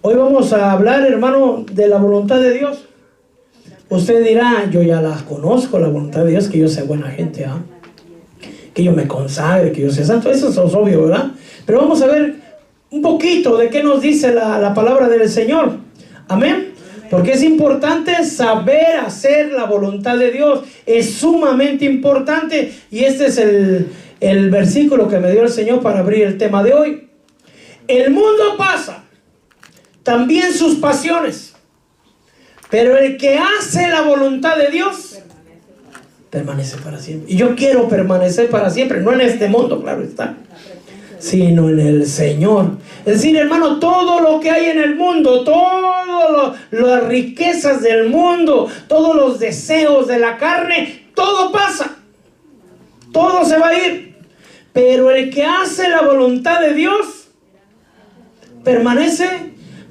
Hoy vamos a hablar, hermano, de la voluntad de Dios. Usted dirá, yo ya la conozco, la voluntad de Dios, que yo sea buena gente, ¿ah? Que yo me consagre, que yo sea santo. Eso es obvio, ¿verdad? Pero vamos a ver un poquito de qué nos dice la palabra del Señor. Amén. Porque es importante saber hacer la voluntad de Dios. Es sumamente importante. Y este es el versículo que me dio el Señor para abrir el tema de hoy. El mundo pasa, también sus pasiones, pero el que hace la voluntad de Dios permanece para siempre. Y yo quiero permanecer para siempre, no en este mundo, claro está, sino en el Señor. Es decir, hermano, todo lo que hay en el mundo, todas las riquezas del mundo, todos los deseos de la carne, todo pasa, todo se va a ir. Pero el que hace la voluntad de Dios permanece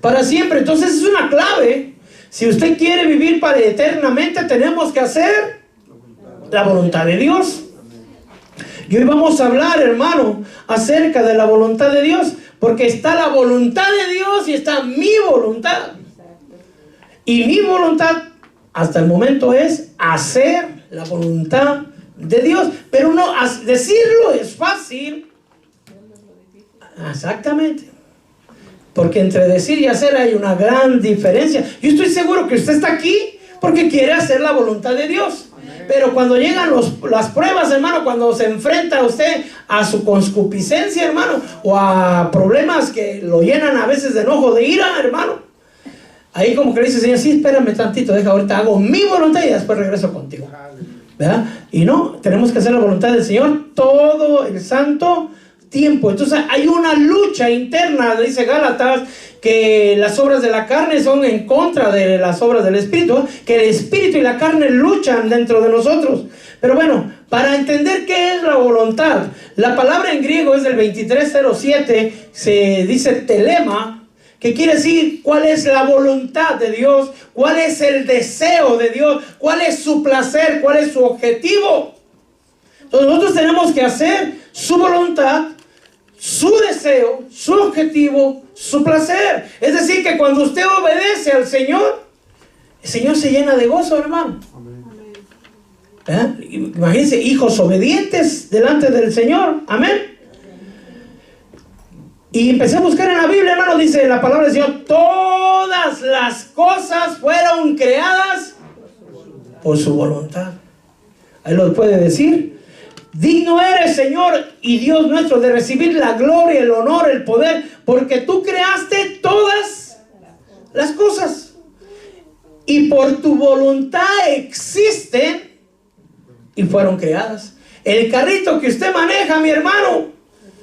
para siempre. Entonces es una clave. Si usted quiere vivir para eternamente, tenemos que hacer la voluntad de Dios. Y hoy vamos a hablar, hermano, acerca de la voluntad de Dios, porque está la voluntad de Dios y está mi voluntad. Y mi voluntad hasta el momento es hacer la voluntad de Dios. Pero no, decirlo es fácil. Exactamente. Porque entre decir y hacer hay una gran diferencia. Yo estoy seguro que usted está aquí porque quiere hacer la voluntad de Dios. Pero cuando llegan las pruebas, hermano, cuando se enfrenta usted a su concupiscencia, hermano, o a problemas que lo llenan a veces de enojo, de ira, hermano, ahí como que le dice, Señor, sí, espérame tantito, deja, ahorita hago mi voluntad y después regreso contigo, ¿verdad? Y no, tenemos que hacer la voluntad del Señor todo el santo tiempo. Entonces hay una lucha interna, dice Gálatas, que las obras de la carne son en contra de las obras del Espíritu, que el Espíritu y la carne luchan dentro de nosotros. Pero bueno, para entender qué es la voluntad, la palabra en griego es del 2307, se dice telema, que quiere decir cuál es la voluntad de Dios, cuál es el deseo de Dios, cuál es su placer, cuál es su objetivo. Entonces nosotros tenemos que hacer su voluntad, su deseo, su objetivo, su placer. Es decir, que cuando usted obedece al Señor, el Señor se llena de gozo, hermano. Imagínense, hijos obedientes delante del Señor. Amén. Y empecé a buscar en la Biblia, hermano, dice la palabra del Señor, todas las cosas fueron creadas por su voluntad. Ahí lo puede decir. Digno eres, Señor y Dios nuestro, de recibir la gloria, el honor, el poder, porque tú creaste todas las cosas y por tu voluntad existen y fueron creadas. El carrito que usted maneja, mi hermano,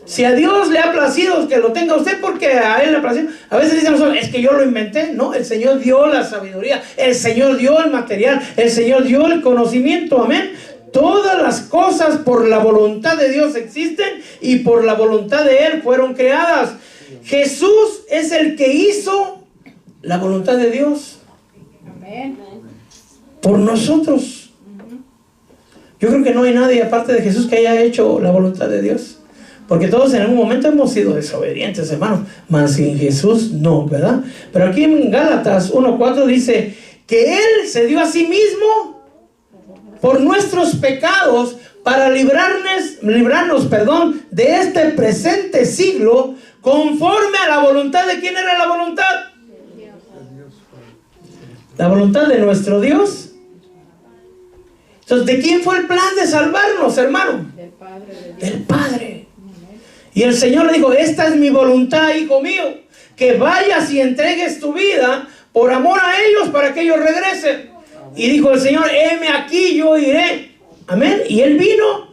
si a Dios le ha placido que lo tenga usted, porque a Él le ha placido. A veces dicen nosotros, es que yo lo inventé. No, el Señor dio la sabiduría, el Señor dio el material, el Señor dio el conocimiento. Amén. Todas las cosas por la voluntad de Dios existen y por la voluntad de Él fueron creadas. Jesús es el que hizo la voluntad de Dios. Amén. Por nosotros. Yo creo que no hay nadie aparte de Jesús que haya hecho la voluntad de Dios. Porque todos en algún momento hemos sido desobedientes, hermano. Mas sin Jesús no, ¿verdad? Pero aquí en Gálatas 1:4 dice que Él se dio a sí mismo por nuestros pecados para librarnos, de este presente siglo, conforme a la voluntad de ¿quién era la voluntad? La voluntad de nuestro Dios. Entonces, ¿de quién fue el plan de salvarnos, hermano? Del Padre de Dios. Del Padre. Y el Señor le dijo, esta es mi voluntad, hijo mío, que vayas y entregues tu vida por amor a ellos para que ellos regresen. Y dijo el Señor, heme aquí, yo iré. Amén. Y Él vino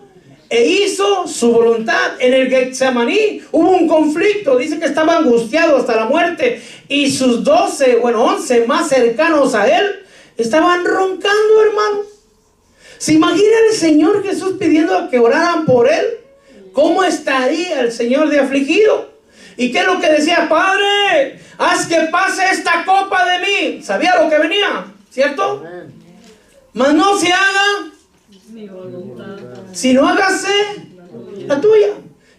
e hizo su voluntad. En el Getsemaní hubo un conflicto. Dice que estaba angustiado hasta la muerte. Y sus 11 más cercanos a Él estaban roncando, hermano. ¿Se imagina el Señor Jesús pidiendo que oraran por Él? ¿Cómo estaría el Señor de afligido? ¿Y qué es lo que decía? Padre, haz que pase esta copa de mí. ¿Sabía lo que venía? ¿Cierto? Mas no se haga mi voluntad, sino hágase la tuya.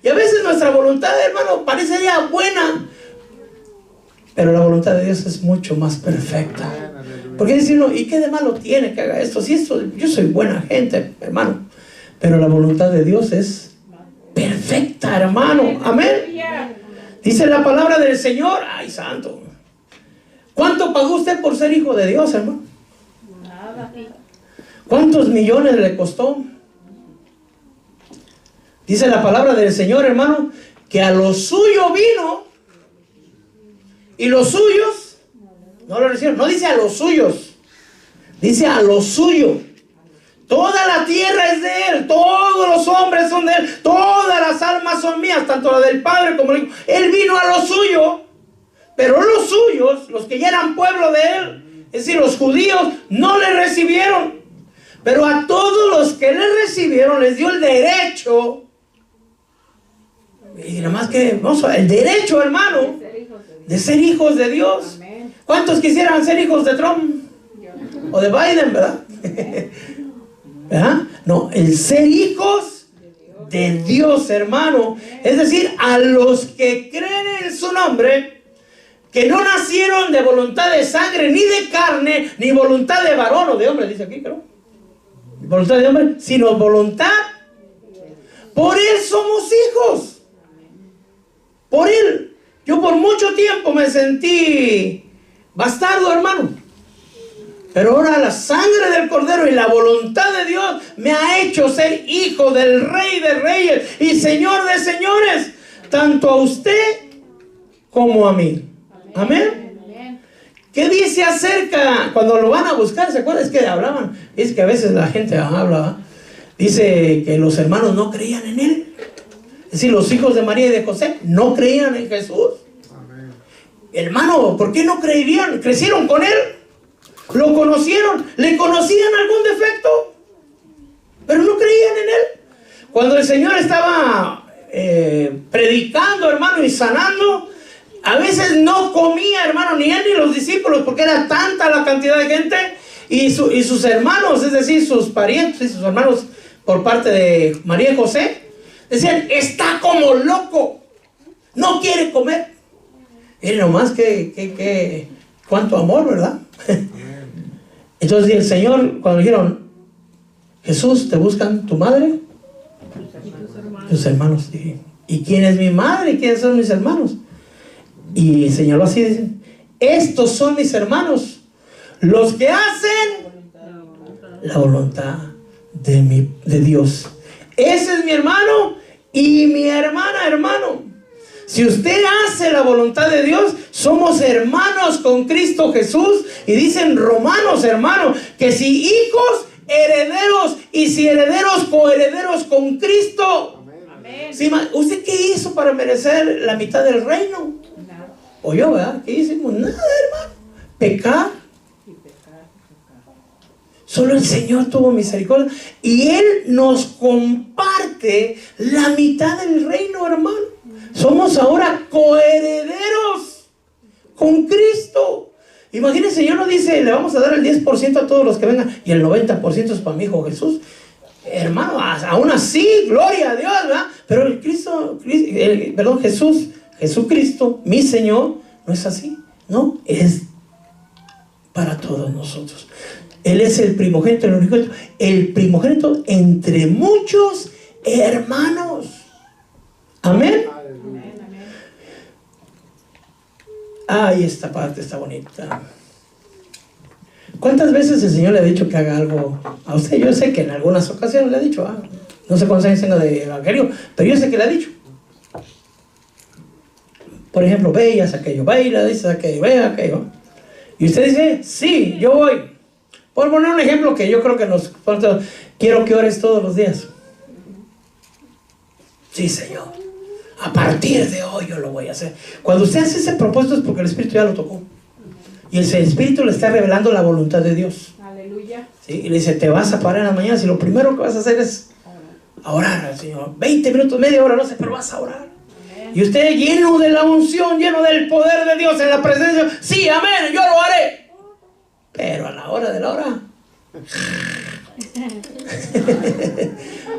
Y a veces nuestra voluntad, hermano, parecería buena, Pero la voluntad de Dios es mucho más perfecta. Porque dice uno, ¿y qué de malo tiene que haga esto? Si esto, yo soy buena gente, hermano. Pero la voluntad de Dios es perfecta, hermano. Amén. Dice la palabra del Señor. Ay, santo. ¿Cuánto pagó usted por ser hijo de Dios, hermano? Nada. ¿Cuántos millones le costó? Dice la palabra del Señor, hermano, que a lo suyo vino y los suyos no lo recibieron. No dice a los suyos, dice a lo suyo. Toda la tierra es de Él, todos los hombres son de Él, todas las almas son mías, tanto la del Padre como el Hijo. Él vino a lo suyo, pero los suyos, los que ya eran pueblo de Él, es decir, los judíos, no le recibieron. Pero a todos los que le recibieron les dio el derecho, y nada más que, vamos a, el derecho, hermano, de ser hijos de Dios. ¿Cuántos quisieran ser hijos de Trump? O de Biden, ¿verdad? ¿Verdad? No, el ser hijos de Dios, hermano. Es decir, a los que creen en su nombre, que no nacieron de voluntad de sangre, ni de carne, ni voluntad de varón o de hombre, dice aquí, creo. Voluntad de hombre, sino voluntad. Por Él somos hijos. Por Él. Yo por mucho tiempo me sentí bastardo, hermano. Pero ahora la sangre del Cordero y la voluntad de Dios me ha hecho ser hijo del Rey de Reyes y Señor de Señores, tanto a usted como a mí. Amén. ¿Qué dice acerca cuando lo van a buscar? ¿Se acuerdan? Es que hablaban, es que a veces la gente habla, dice que los hermanos no creían en Él. Es decir, los hijos de María y de José no creían en Jesús. Amén. Hermano, ¿por qué no creerían? Crecieron con Él, lo conocieron, le conocían algún defecto, pero no creían en Él. Cuando el Señor estaba predicando, hermano, y sanando, a veces no comía, hermano, ni Él ni los discípulos, porque era tanta la cantidad de gente, y sus hermanos, es decir, sus parientes y sus hermanos por parte de María y José, decían, está como loco, no quiere comer. Y nomás que cuánto amor, ¿verdad? Entonces el Señor, cuando dijeron, Jesús, ¿te buscan tu madre? Tus hermanos. ¿Y quién es mi madre? ¿Y quiénes son mis hermanos? Y señaló así, dicen, estos son mis hermanos, los que hacen la voluntad de Dios. Ese es mi hermano y mi hermana, hermano. Si usted hace la voluntad de Dios, somos hermanos con Cristo Jesús. Y dicen Romanos, hermano, que si hijos, herederos, y si herederos, coherederos con Cristo. Amén. ¿Sí? ¿Usted qué hizo para merecer la mitad del reino? Nada. O yo, ¿verdad? ¿Qué hicimos? Nada, hermano. Pecar. Solo el Señor tuvo misericordia y Él nos comparte la mitad del reino, hermano. Somos ahora coherederos con Cristo. Imagínense, yo no dice, le vamos a dar el 10% a todos los que vengan y el 90% es para mi hijo Jesús. Hermano, aún así, gloria a Dios, ¿verdad? Pero el Jesucristo, mi Señor, no es así, no, es para todos nosotros. Él es el primogénito, el primogénito entre muchos hermanos. Amén. Ay, esta parte está bonita. ¿Cuántas veces el Señor le ha dicho que haga algo a usted? Yo sé que en algunas ocasiones le ha dicho, no sé cuántos años tenga de evangelio, pero yo sé que le ha dicho. Por ejemplo, ve y haz aquello, baila, dice aquello, ve aquello. Y usted dice, sí, yo voy. Por poner un ejemplo que yo creo que quiero que ores todos los días. Sí, Señor, a partir de hoy yo lo voy a hacer. Cuando usted hace ese propósito es porque el Espíritu ya lo tocó. Y el Espíritu le está revelando la voluntad de Dios. Aleluya. ¿Sí? Y le dice, te vas a parar en la mañana y lo primero que vas a hacer es orar al Señor. 20 minutos, media hora, no sé, pero vas a orar. Amén. Y usted lleno de la unción, lleno del poder de Dios en la presencia. Sí, amén, yo lo haré. Pero a la hora de la hora.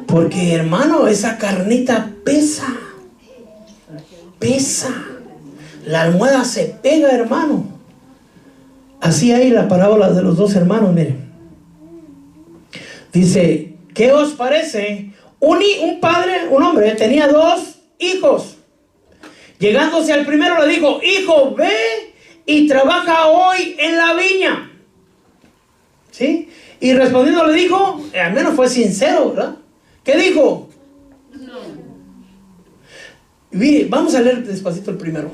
Porque, hermano, esa carnita pesa. La almohada se pega, hermano. Así hay la parábola de los dos hermanos, miren. Dice, ¿qué os parece? Un padre, un hombre, tenía 2 hijos. Llegándose al primero le dijo, hijo, ve y trabaja hoy en la viña. ¿Sí? Y respondiendo le dijo, al menos fue sincero, ¿verdad? ¿Qué dijo? No. Vamos a leer despacito el primero.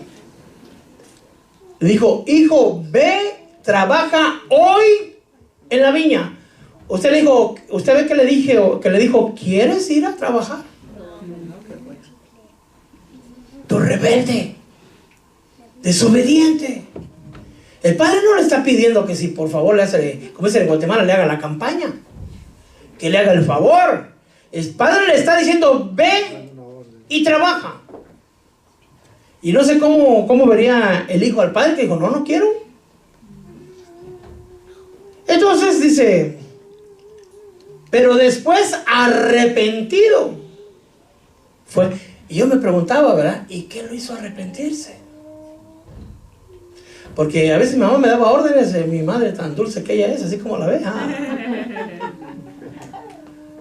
Le dijo, hijo, ve, trabaja hoy en la viña. Usted le dijo, usted ve que le dijo, ¿quieres ir a trabajar? Tú rebelde, desobediente. El padre no le está pidiendo que si por favor le hace, como dice en Guatemala, le haga la campaña, que le haga el favor. El padre le está diciendo, ve y trabaja. Y no sé cómo vería el hijo al padre, que dijo, no quiero. Entonces dice, pero después arrepentido fue. Y yo me preguntaba, ¿verdad? ¿Y qué lo hizo arrepentirse? Porque a veces mi mamá me daba órdenes, mi madre tan dulce que ella es, así como la ve.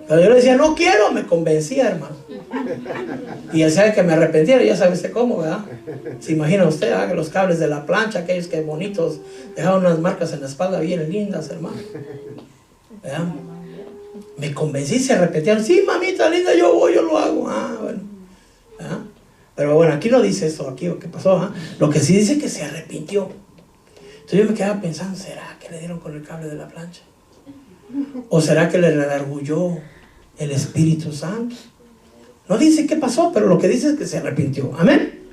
Pero yo le decía, no quiero, me convencía, hermano. Y él sabe que me arrepentía, ya sabe usted cómo, ¿verdad? Se imagina usted, ¿verdad? Que los cables de la plancha, aquellos que bonitos, dejaban unas marcas en la espalda bien lindas, hermano. ¿Verdad? Me convencí, se arrepentían. Sí, mamita linda, yo voy, yo lo hago. Bueno. ¿Ah? Pero bueno, aquí no dice eso, aquí ¿qué pasó? Lo que sí dice es que se arrepintió. Entonces yo me quedaba pensando, ¿será que le dieron con el cable de la plancha? ¿O será que le redargulló el Espíritu Santo? No dice qué pasó, pero lo que dice es que se arrepintió. Amén.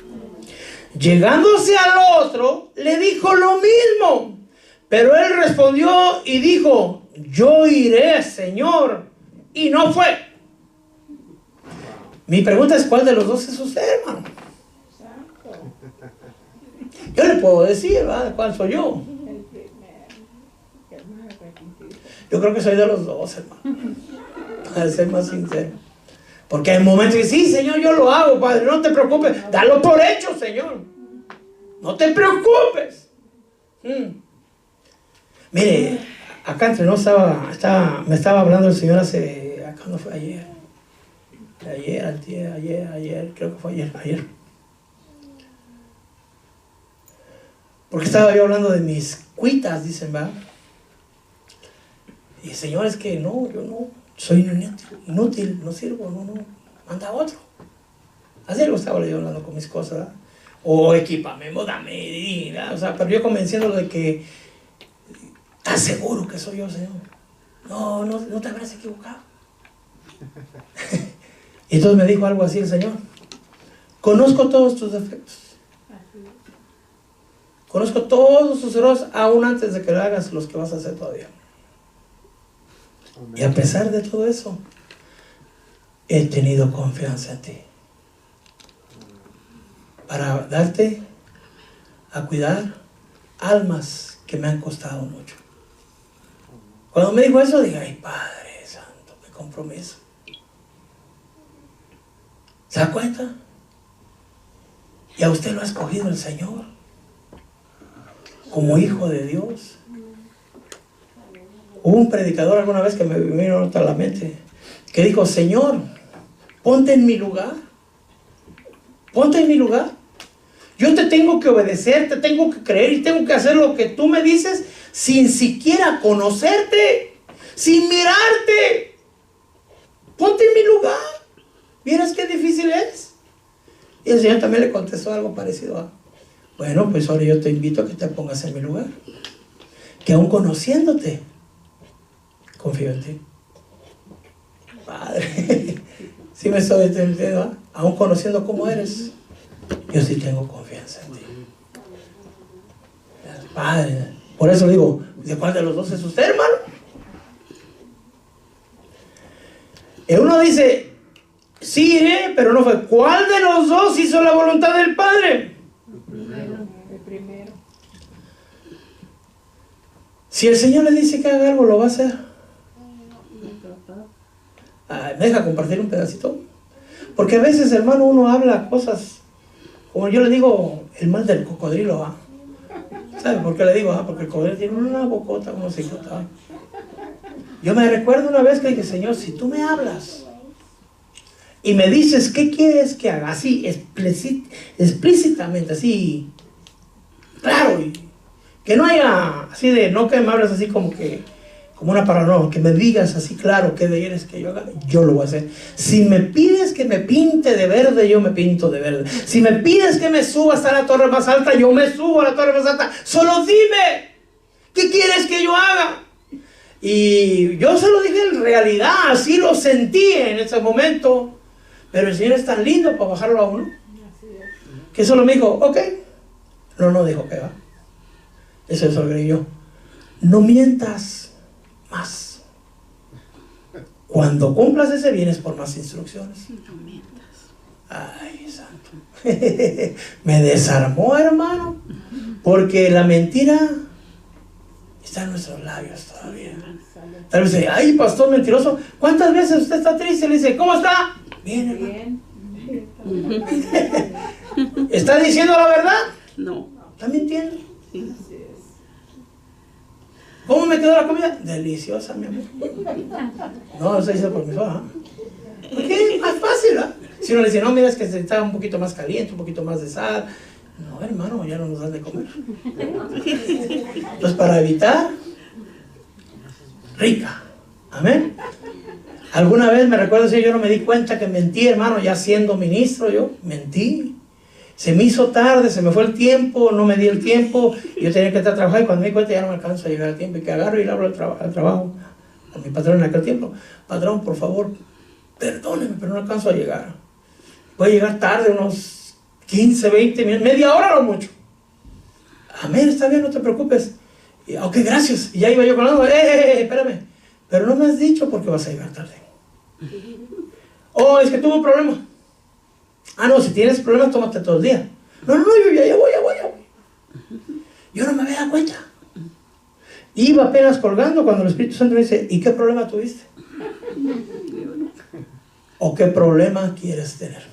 Llegándose al otro, le dijo lo mismo. Pero él respondió y dijo, yo iré, Señor. Y no fue. Mi pregunta es, ¿cuál de los dos es usted, hermano? Yo le puedo decir, ¿verdad? ¿Cuál soy yo? Yo creo que soy de los dos, hermano. Para ser más sincero. Porque hay momentos que sí, Señor, yo lo hago, Padre, no te preocupes. Dalo por hecho, Señor. No te preocupes. Mire, acá entre nosotros me estaba hablando el Señor ¿cuándo fue? Ayer, creo que fue ayer. Porque estaba yo hablando de mis cuitas, dicen, ¿verdad? Y el Señor, es que no, yo no, soy inútil, no sirvo, no, manda otro. Así lo estaba yo hablando con mis cosas, ¿verdad? O equipame, dame, ¿verdad? O sea, pero yo convenciéndolo de que ¿estás seguro que soy yo, Señor? No te habrás equivocado. Y entonces me dijo algo así el Señor. Conozco todos tus defectos. Conozco todos tus errores, aún antes de que lo hagas los que vas a hacer todavía. Amén. Y a pesar de todo eso, he tenido confianza en ti. Para darte a cuidar almas que me han costado mucho. Cuando me dijo eso, dije, ay, Padre Santo, qué compromiso. ¿Se da cuenta? Y a usted lo ha escogido el Señor como hijo de Dios. Hubo un predicador alguna vez que me vino a la mente que dijo, Señor, ponte en mi lugar. Ponte en mi lugar. Yo te tengo que obedecer, te tengo que creer y tengo que hacer lo que tú me dices sin siquiera conocerte, sin mirarte. Ponte en mi lugar. ¿Vieras qué difícil es? Y el Señor también le contestó algo parecido. Bueno, pues ahora yo te invito a que te pongas en mi lugar. Que aún conociéndote, confío en ti. Padre, si me estoy entendiendo, aún conociendo cómo eres, yo sí tengo confianza en ti. Padre, por eso digo, ¿de cuál de los dos es usted, hermano? Y uno dice, sí iré, pero no fue. ¿Cuál de los dos hizo la voluntad del Padre? El primero. Si el Señor le dice que haga algo, lo va a hacer. ¿Me deja compartir un pedacito? Porque a veces, hermano, uno habla cosas como yo le digo, el mal del cocodrilo, ¿va? ¿Sabe por qué le digo? Porque el cocodrilo tiene una bocota, como si flotaba. Yo me recuerdo una vez que dije, Señor, si tú me hablas y me dices, ¿qué quieres que haga? Así, explícitamente, así, claro, y que no haya, así de, no que me hables así como una paranoia, que me digas así claro qué quieres que yo haga, yo lo voy a hacer. Si me pides que me pinte de verde, yo me pinto de verde. Si me pides que me suba hasta la torre más alta, yo me subo a la torre más alta. Solo dime, ¿qué quieres que yo haga? Y yo se lo dije en realidad, así lo sentí en ese momento. Pero el Señor es tan lindo para bajarlo a uno, que solo me dijo, ok. No dijo que va. Eso es lo que yo. No mientas más. Cuando cumplas ese, vienes por más instrucciones. No mientas. Ay, santo. Me desarmó, hermano. Porque la mentira está en nuestros labios todavía. Tal vez dice, ay, pastor mentiroso, ¿cuántas veces usted está triste? Le dice, ¿cómo está? Bien, hermano. ¿Está diciendo la verdad? No. ¿Está mintiendo? Sí. ¿Cómo me quedó la comida? Deliciosa, mi amor. No, eso hizo por mi hija. Porque es más fácil, ¿verdad? Si uno le dice, no, mira, es que está un poquito más caliente, un poquito más de sal. No, hermano, ya no nos dan de comer. Entonces, para evitar, rica. Amén. Alguna vez me recuerdo si yo no me di cuenta que mentí, hermano, ya siendo ministro, yo mentí. Se me hizo tarde, se me fue el tiempo, no me di el tiempo, yo tenía que estar trabajando y cuando me di cuenta ya no me alcanzo a llegar al tiempo y que agarro y le hablo al trabajo a mi patrón en aquel tiempo. Patrón, por favor, perdóneme, pero no alcanzo a llegar. Voy a llegar tarde, unos 15, 20 minutos, media hora o mucho. Amén, está bien, no te preocupes. Y, ok, gracias. Y ya iba yo con algo, espérame. Pero no me has dicho por qué vas a llegar tarde. Oh, es que tuve un problema. Ah, no, si tienes problemas, tómate todo el día. No, yo ya voy. Yo no me había dado cuenta. Iba apenas colgando cuando el Espíritu Santo me dice, ¿y qué problema tuviste? ¿O qué problema quieres tener?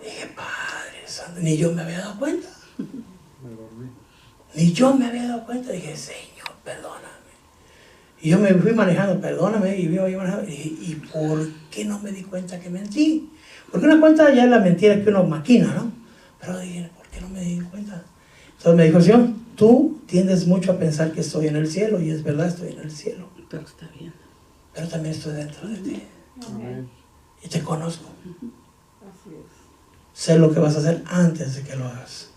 Dije, Padre Santo, ni yo me había dado cuenta. Ni yo me había dado cuenta. Dije, Señor, perdóname. Y yo me fui manejando, perdóname, y yo iba manejando. Y dije, ¿y por qué no me di cuenta que mentí? Porque una cuenta ya es la mentira que uno maquina, ¿no? Pero dije, ¿por qué no me di cuenta? Entonces me dijo, Señor, tú tiendes mucho a pensar que estoy en el cielo, y es verdad, estoy en el cielo. Pero está bien. Pero también estoy dentro de ti. Amén. Y te conozco. Así es. Sé lo que vas a hacer antes de que lo hagas.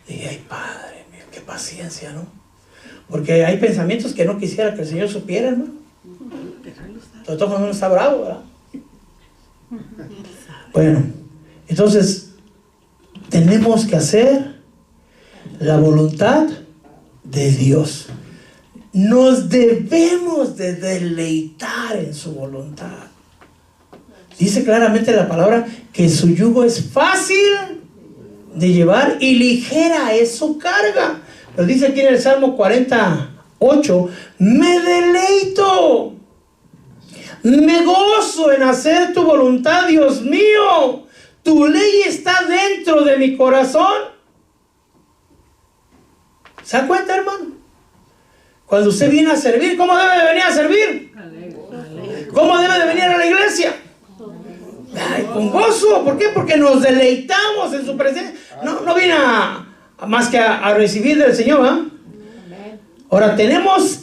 Dije, ay, Padre mío, qué paciencia, ¿no? Porque hay pensamientos que no quisiera que el Señor supiera, ¿no? Sobre todo cuando uno está bravo, ¿verdad? Bueno, entonces tenemos que hacer la voluntad de Dios. Nos debemos de deleitar en su voluntad. Dice claramente la palabra que su yugo es fácil de llevar y ligera es su carga. Pero dice aquí en el Salmo 48, me deleito, me gozo en hacer tu voluntad, Dios mío. Tu ley está dentro de mi corazón. ¿Se da cuenta, hermano? Cuando usted viene a servir, ¿cómo debe de venir a servir? ¿Cómo debe de venir a la iglesia? Ay, con gozo. ¿Por qué? Porque nos deleitamos en su presencia. No viene más que a recibir del Señor, ¿eh? Ahora tenemos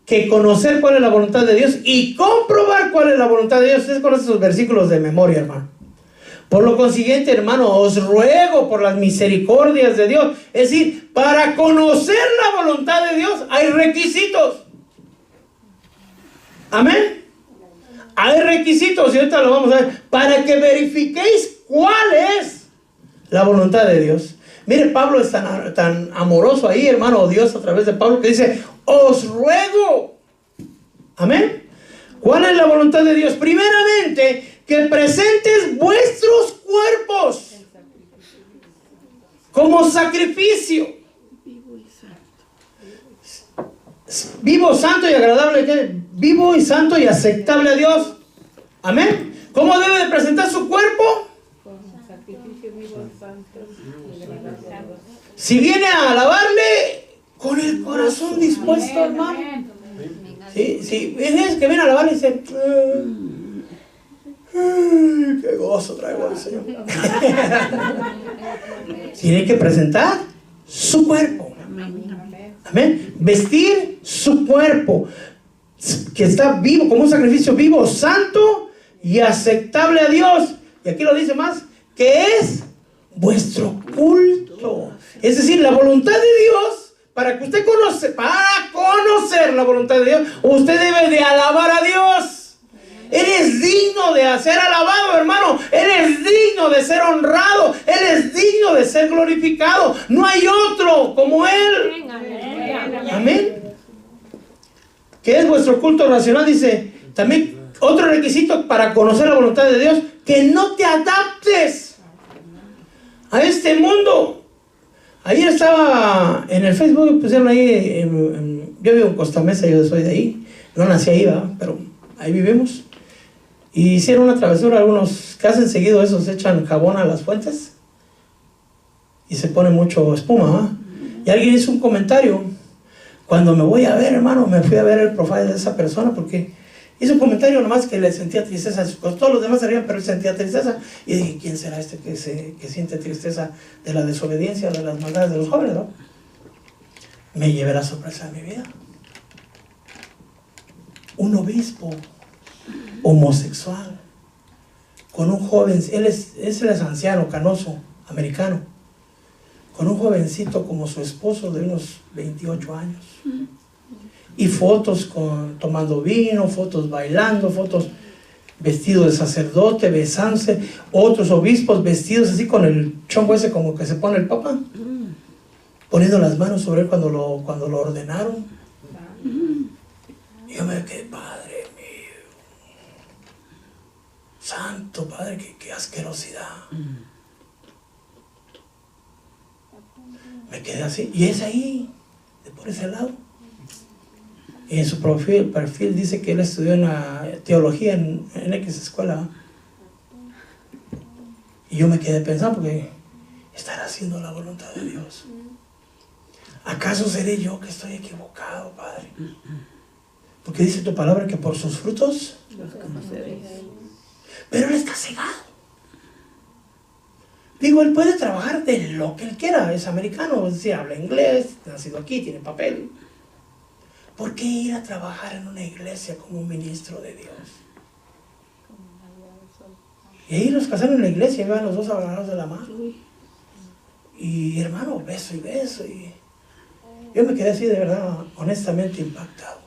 que conocer cuál es la voluntad de Dios y comprobar cuál es la voluntad de Dios. Ustedes conocen esos versículos de memoria, hermano. Por lo consiguiente, hermano, os ruego por las misericordias de Dios. Es decir, para conocer la voluntad de Dios hay requisitos. Amén. Hay requisitos, y ahorita lo vamos a ver, para que verifiquéis cuál es la voluntad de Dios. Mire, Pablo es tan amoroso ahí, hermano, Dios a través de Pablo, que dice, os ruego. Amén. ¿Cuál es la voluntad de Dios? Primeramente, que presentes vuestros cuerpos como sacrificio vivo, santo y agradable, vivo y santo y aceptable a Dios. Amén. ¿Cómo debe de presentar su cuerpo? Con sacrificio Si viene a alabarle con el corazón dispuesto, hermano. Sí, es que viene a alabarle y dice, qué gozo traigo al Señor. Tiene que presentar su cuerpo. Amén. Vestir su cuerpo, que está vivo, como un sacrificio vivo, santo y aceptable a Dios. Y aquí lo dice más, que es vuestro culto. Es decir, la voluntad de Dios, para conocer la voluntad de Dios, usted debe de alabar a Dios. Él es digno de ser alabado, hermano. Él es digno de ser honrado. Él es digno de ser glorificado. No hay otro como Él. Amén. ¿Qué es vuestro culto racional? Dice también otro requisito para conocer la voluntad de Dios: que no te adaptes a este mundo. Ayer estaba en el Facebook, pusieron ahí, yo vivo en Costa Mesa, yo soy de ahí, no nací ahí, ¿verdad? Pero ahí vivimos. Y hicieron una travesura, algunos que hacen seguido eso, se echan jabón a las fuentes y se pone mucho espuma, ¿verdad? Y alguien hizo un comentario. Cuando me voy a ver, hermano, me fui a ver el profile de esa persona porque hizo un comentario nomás que le sentía tristeza. Pues todos los demás se rían, pero él sentía tristeza. Y dije, ¿quién será este que siente tristeza de la desobediencia, de las maldades de los jóvenes, no? Me llevé la sorpresa de mi vida. Un obispo homosexual con un joven, él es anciano, canoso, americano, con un jovencito como su esposo de unos 28 años. Y fotos tomando vino, fotos bailando, fotos vestidos de sacerdote, besándose. Otros obispos vestidos así con el chombo ese como que se pone el papa, poniendo las manos sobre él cuando lo ordenaron. Y yo me quedé, Padre mío, santo Padre, qué asquerosidad. Me quedé así, y es ahí, por ese lado. Y en su perfil dice que él estudió teología en X escuela. Y yo me quedé pensando, porque estará haciendo la voluntad de Dios. ¿Acaso seré yo que estoy equivocado, Padre? Porque dice tu palabra que por sus frutos los conoceréis. Pero él está cegado. Digo, él puede trabajar de lo que él quiera, es americano, es decir, habla inglés, nacido aquí, tiene papel. ¿Por qué ir a trabajar en una iglesia como un ministro de Dios? Y ahí los casaron en la iglesia, iban los dos agarrados de la mano. Y hermano, beso y beso. Y yo me quedé así de verdad, honestamente impactado.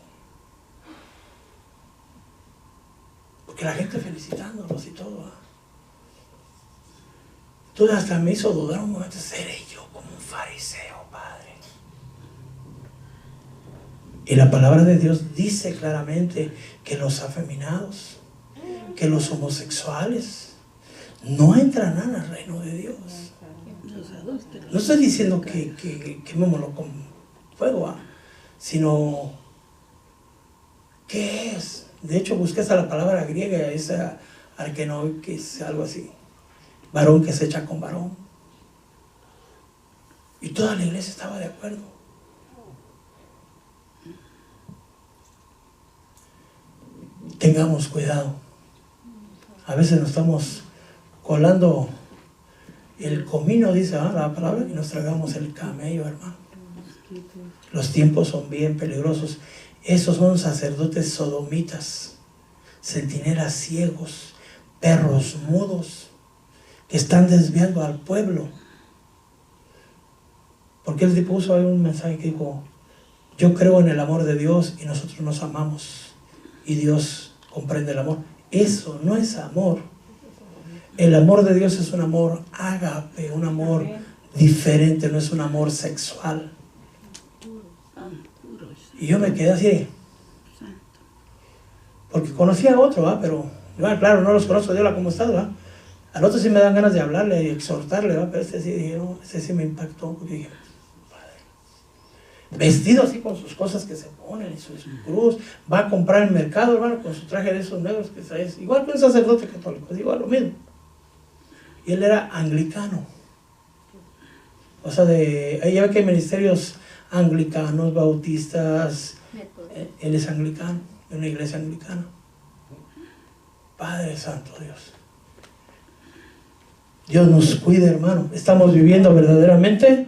Porque la gente felicitándolos y todo. Todo hasta me hizo dudar un momento, ¿seré yo como un fariseo, Padre? Y la palabra de Dios dice claramente que los afeminados, que los homosexuales no entrarán al reino de Dios. No estoy diciendo que quemémoslo con fuego, sino ¿qué es? De hecho, busqué hasta la palabra griega, esa arkenoi, que es algo así. Varón que se echa con varón. Y toda la iglesia estaba de acuerdo. Tengamos cuidado. A veces nos estamos colando el comino, dice la palabra, y nos tragamos el camello, hermano. Los tiempos son bien peligrosos. Esos son sacerdotes sodomitas, centinelas ciegos, perros mudos, que están desviando al pueblo. Porque él puso ahí un mensaje que dijo: yo creo en el amor de Dios y nosotros nos amamos y Dios comprende el amor. Eso no es amor. El amor de Dios es un amor ágape, un amor diferente, no es un amor sexual. Y yo me quedé así, porque conocía a otro, ¿va? Pero bueno, claro, no los conozco, Dios la cómo está, ¿va? Al otro sí me dan ganas de hablarle y exhortarle, ¿va? Pero este sí dije, no, este sí me impactó, porque dije, Padre, vestido así con sus cosas que se ponen y su cruz, va a comprar en el mercado, hermano, con su traje de esos negros que traes, igual que un sacerdote católico, es igual lo mismo. y él era anglicano. O sea, ahí ya ve que hay ministerios anglicanos, bautistas. Él es anglicano, de una iglesia anglicana. Padre Santo Dios. Dios nos cuide, hermano. Estamos viviendo verdaderamente.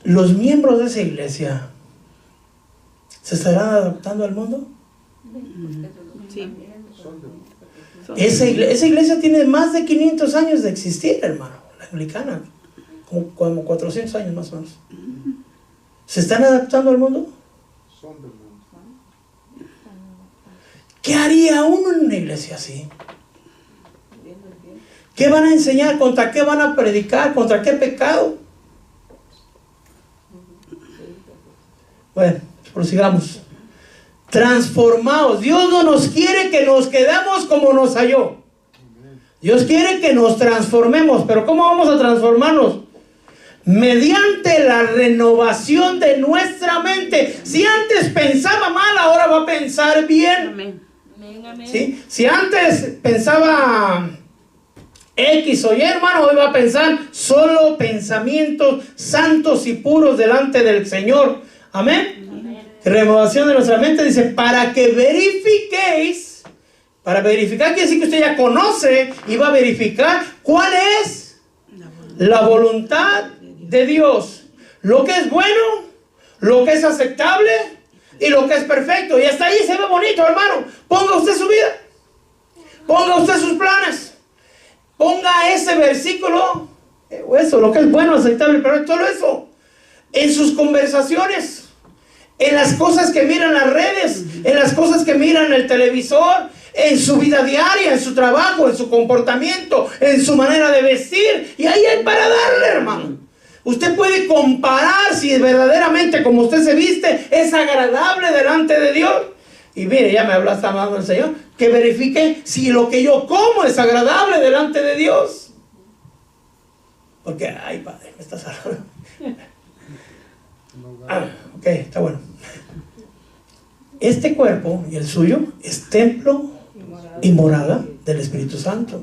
Los miembros de esa iglesia ¿se estarán adaptando al mundo? Sí. Esa iglesia tiene más de 500 años de existir, hermano. La anglicana, como 400 años más o menos. ¿Se están adaptando al mundo? ¿Qué haría uno en una iglesia así? ¿Qué van a enseñar? ¿Contra qué van a predicar? ¿Contra qué pecado? Bueno, prosigamos. Transformados. Dios no nos quiere que nos quedemos como nos halló. Dios quiere que nos transformemos. ¿Pero cómo vamos a transformarnos? Mediante la renovación de nuestra mente. Si antes pensaba mal, ahora va a pensar bien. Amén. ¿Sí? Si antes pensaba X o Y, hermano, hoy va a pensar solo pensamientos santos y puros delante del Señor. Amén. Renovación de nuestra mente, dice, para que verifiquéis. Para verificar quiere decir que usted ya conoce y va a verificar cuál es la voluntad de Dios. Lo que es bueno, lo que es aceptable y lo que es perfecto. Y hasta ahí se ve bonito, hermano. Ponga usted su vida, ponga usted sus planes, ponga ese versículo, eso, lo que es bueno, aceptable y perfecto, todo eso en sus conversaciones, en las cosas que miran las redes, en las cosas que miran el televisor, en su vida diaria, en su trabajo, en su comportamiento, en su manera de vestir. Y ahí hay para darle, hermano. Usted puede comparar si verdaderamente como usted se viste es agradable delante de Dios. Y mire, ya me está hablando el Señor, que verifique si lo que yo como es agradable delante de Dios. Porque, ay, Padre, me estás hablando. Ok, está bueno. Este cuerpo y el suyo es templo y morada del Espíritu Santo.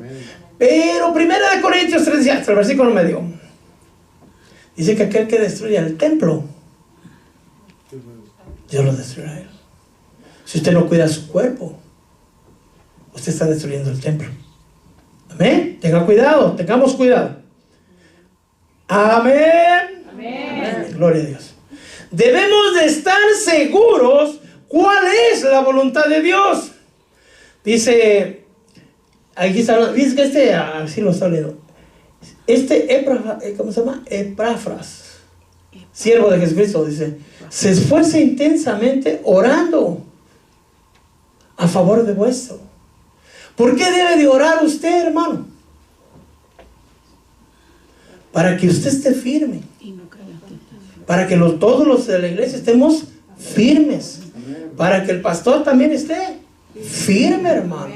Pero 1 Corintios 3, hasta el versículo medio, dice que aquel que destruya el templo, Dios lo destruirá a él. Si usted no cuida su cuerpo, usted está destruyendo el templo. Amén. Tenga cuidado, tengamos cuidado. Amén. Amén. Gloria a Dios. Debemos de estar seguros cuál es la voluntad de Dios. Dice, aquí está, dice que así lo está leyendo. ¿Cómo se llama? Epafras, siervo de Jesucristo, dice, se esfuerza intensamente orando a favor de vuestro. ¿Por qué debe de orar usted, hermano? Para que usted esté firme. Para que todos los de la iglesia estemos firmes. Para que el pastor también esté firme, hermano.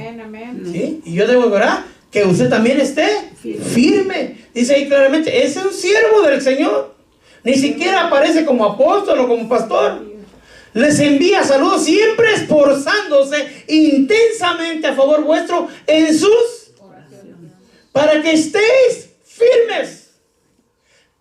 ¿Sí? Y yo debo orar que usted también esté firme. Dice ahí claramente, es un siervo del Señor. Ni siquiera aparece como apóstol o como pastor. Les envía saludos, siempre esforzándose intensamente a favor vuestro en sus oraciones, para que estéis firmes,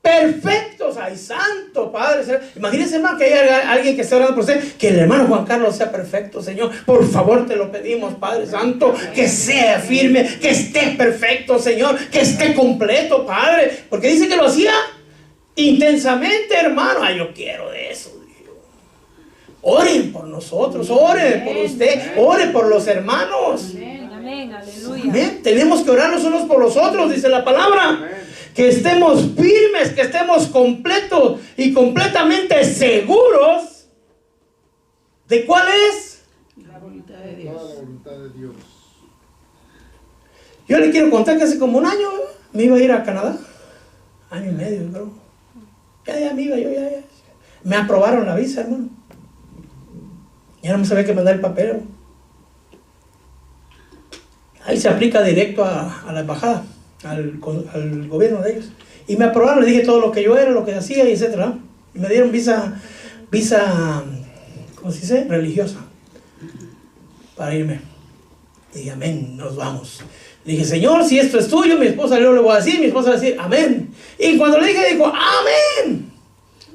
perfectos. Ay, santo Padre. Imagínense, hermano, que haya alguien que esté orando por usted, que el hermano Juan Carlos sea perfecto, Señor. Por favor, te lo pedimos, Padre Santo, que sea firme, que esté perfecto, Señor, que esté completo, Padre, porque dice que lo hacía intensamente, hermano. Ay, yo quiero de eso. Oren por nosotros, oren por usted, oren por los hermanos. Amén, aleluya. Amén. Tenemos que orar los unos por los otros, dice la palabra. Que estemos firmes, que estemos completos y completamente seguros de cuál es la voluntad de Dios. Yo le quiero contar que hace como un año me iba a ir a Canadá. Año y medio, creo. Ya me iba, ya. Me aprobaron la visa, hermano. Ya no me sabía que mandar el papel. Ahí se aplica directo a la embajada, al gobierno de ellos. Y me aprobaron, le dije todo lo que yo era, lo que hacía, y etcétera. Y me dieron visa, ¿cómo se dice? Religiosa, para irme. Y dije, amén, nos vamos. Le dije, Señor, si esto es tuyo, mi esposa yo le voy a decir, mi esposa va a decir, amén. Y cuando le dije, dijo, amén.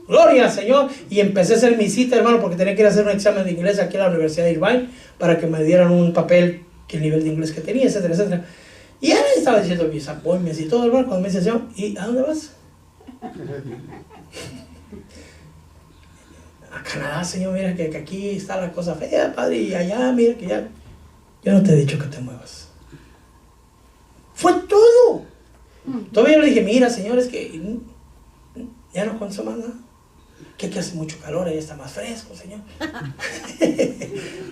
Gloria al Señor. Y empecé a hacer mi cita, hermano, porque tenía que ir a hacer un examen de inglés aquí en la Universidad de Irvine para que me dieran un papel, que el nivel de inglés que tenía, etcétera, etcétera. Y él estaba diciendo mis apoyos y todo, hermano, cuando me dice, Señor, ¿y a dónde vas? A Canadá, Señor, mira que aquí está la cosa fea, Padre, y allá, mira que ya. Yo no te he dicho que te muevas. Fue todo. Todavía le dije, mira, Señor, es que ya no consumas nada. Que aquí hace mucho calor, ahí está más fresco, Señor.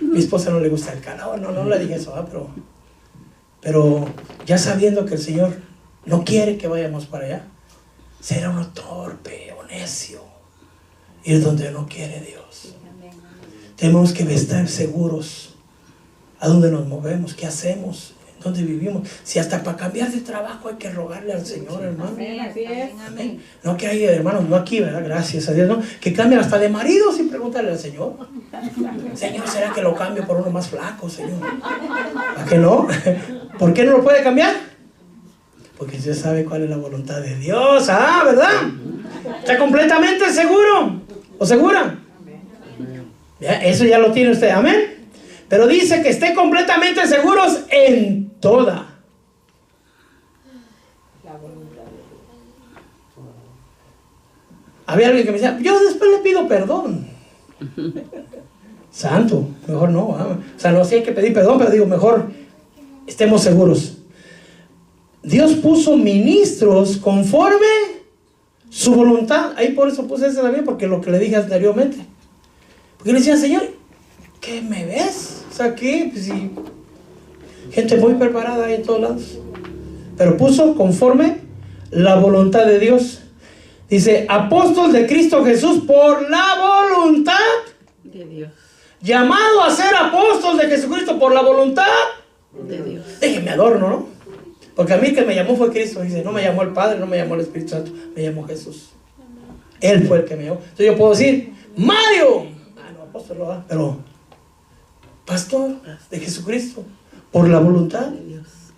Mi esposa no le gusta el calor, no le dije eso, pero ya sabiendo que el Señor no quiere que vayamos para allá, será uno torpe o necio ir donde no quiere Dios. Tenemos que estar seguros a dónde nos movemos, qué hacemos, en dónde vivimos. Si hasta para cambiar de trabajo hay que rogarle al Señor, hermano. Amén. No que hay hermanos, no aquí, ¿verdad? Gracias a Dios, ¿no? Que cambian hasta de marido sin preguntarle al Señor. Señor, ¿será que lo cambio por uno más flaco, Señor? ¿A qué no? ¿Por qué no lo puede cambiar? Porque usted sabe cuál es la voluntad de Dios, ¿verdad? ¿Está completamente seguro o segura? Ya, eso ya lo tiene usted, amén. Pero dice que esté completamente seguros en toda. Había alguien que me decía, yo después le pido perdón. Santo, mejor no. O sea, no, sí hay que pedir perdón, pero digo, mejor estemos seguros. Dios puso ministros conforme su voluntad. Ahí por eso puse eso también, porque lo que le dije anteriormente. Porque le decía, Señor, ¿qué me ves? O sea, ¿qué? Pues sí, gente muy preparada ahí en todos lados. Pero puso conforme la voluntad de Dios. Dice, apóstol de Cristo Jesús por la voluntad de Dios. Llamado a ser apóstol de Jesucristo por la voluntad de Dios. Déjenme adorno, ¿no? Porque a mí el que me llamó fue Cristo. Dice, no me llamó el Padre, no me llamó el Espíritu Santo, me llamó Jesús. Él fue el que me llamó. Entonces yo puedo decir, Mario, no, apóstol, ¿verdad? Pero pastor de Jesucristo por la voluntad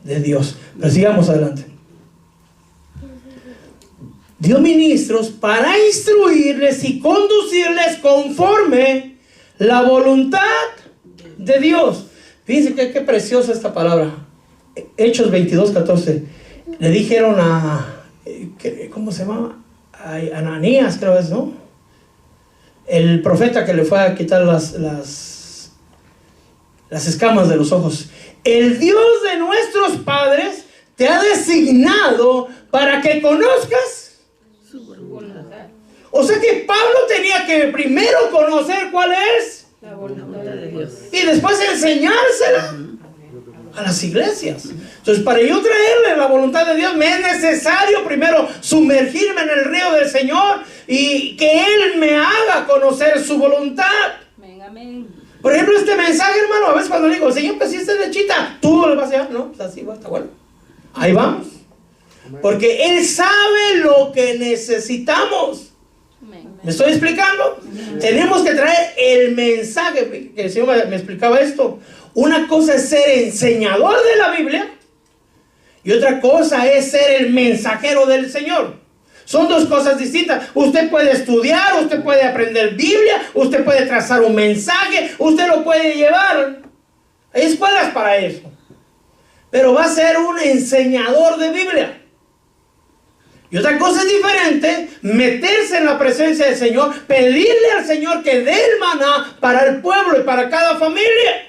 de Dios. Pero sigamos adelante. Dio ministros para instruirles y conducirles conforme la voluntad de Dios. Fíjense qué preciosa esta palabra. Hechos 22:14. Le dijeron ¿cómo se llama? A Ananías, creo es, ¿no? El profeta que le fue a quitar las escamas de los ojos. El Dios de nuestros padres te ha designado para que conozcas su voluntad. O sea que Pablo tenía que primero conocer cuál es la voluntad de Dios y después enseñársela a las iglesias. Entonces, para yo traerle la voluntad de Dios, me es necesario primero sumergirme en el río del Señor y que Él me haga conocer su voluntad. Amén, amén. Por ejemplo, este mensaje, hermano, a veces cuando le digo, Señor, pues si esta lechita, tú no le vas a llevar, no, pues así va, está bueno. Ahí vamos. Porque Él sabe lo que necesitamos. ¿Me estoy explicando? Tenemos que traer el mensaje. Que el Señor me explicaba esto. Una cosa es ser enseñador de la Biblia y otra cosa es ser el mensajero del Señor. Son dos cosas distintas. Usted puede estudiar, usted puede aprender Biblia, usted puede trazar un mensaje, usted lo puede llevar. Hay escuelas para eso. Pero va a ser un enseñador de Biblia. Y otra cosa es diferente, meterse en la presencia del Señor, pedirle al Señor que dé el maná para el pueblo y para cada familia.